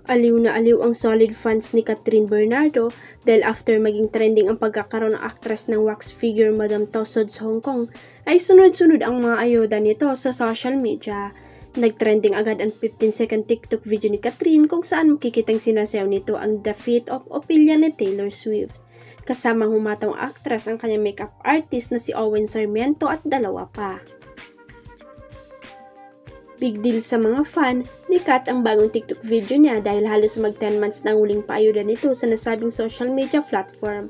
Aliw na aliw ang solid fans ni Catherine Bernardo dahil after maging trending ang pagkakaroon ng actress ng wax figure Madam Tussauds sa Hong Kong, ay sunod-sunod ang mga ayuda nito sa social media. Nag-trending agad ang 15-second TikTok video ni Catherine kung saan makikitang sinasayaw nito ang The Feet of Ophelia ni Taylor Swift. Kasamang humatong actress ang kanyang makeup artist na si Owen Sarmiento at dalawa pa. Big deal sa mga fan ni Kat ang bagong TikTok video niya dahil halos mag 10 months na huling paayuda nito sa nasabing social media platform.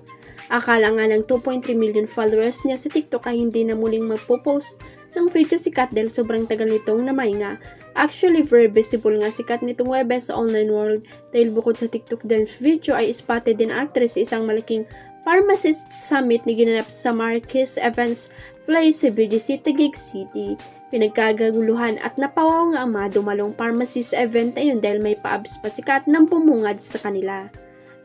Akala nga ng 2.3 million followers niya sa TikTok ay hindi na muling magpo-post ng video si Kat dahil sobrang tagal nitong namahinga. Actually, very visible nga si Kat nitong Webes sa online world dahil bukod sa TikTok dance video ay spotted din actress sa isang malaking pharmacist summit na ginanap sa Marquis Events Place sa BGC Taguig City. Pinagkaguluhan at napawaw nga ang mga dumalong pharmacist event na yun dahil may paabs pa si Kat nang bumungad sa kanila.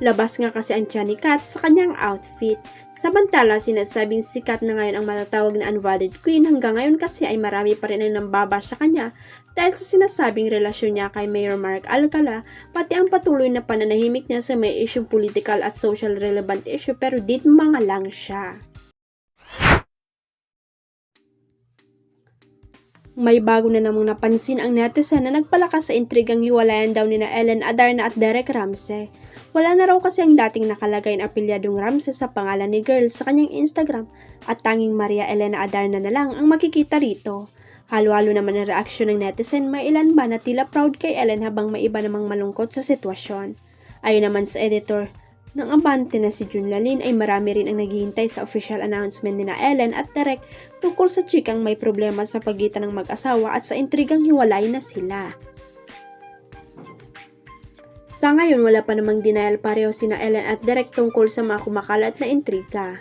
Labas nga kasi ang tiyan ni Kat sa kanyang outfit. Samantala, sinasabing si Kat na ngayon ang matatawag na unvalid queen hanggang ngayon kasi ay marami pa rin ang nambabash sa kanya dahil sa sinasabing relasyon niya kay Mayor Mark Alcala pati ang patuloy na pananahimik niya sa may issue political at social relevant issue pero dit mga lang siya. May bago na namang napansin ang netizen na nagpalakas sa intrigang hiwalayan daw ni na Ellen Adarna at Derek Ramsey. Wala na raw kasi ang dating nakalagay na apilyadong Ramsey sa pangalan ni Girl sa kanyang Instagram at tanging Maria Elena Adarna na lang ang makikita rito. Halo-halo naman ang reaksyon ng netizen, may ilan ba na tila proud kay Ellen habang may iba namang malungkot sa sitwasyon. Ayon naman sa editor ng Abante na si Jun Lalin ay marami rin ang naghihintay sa official announcement ni na Ellen at Derek tungkol sa chikang may problema sa pagitan ng mag-asawa at sa intrigang hiwalay na sila. Sa ngayon wala pa namang denial pareho sina Ellen at Derek tungkol sa mga kumakalat na intriga.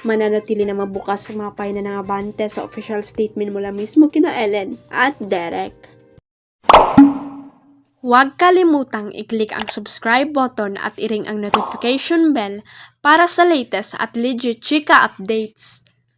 Mananatili na mabukas sa mga pahina ng Abante sa official statement mula mismo kina Ellen at Derek. Huwag kalimutang i-click ang subscribe button at i-ring ang notification bell para sa latest at legit chika updates.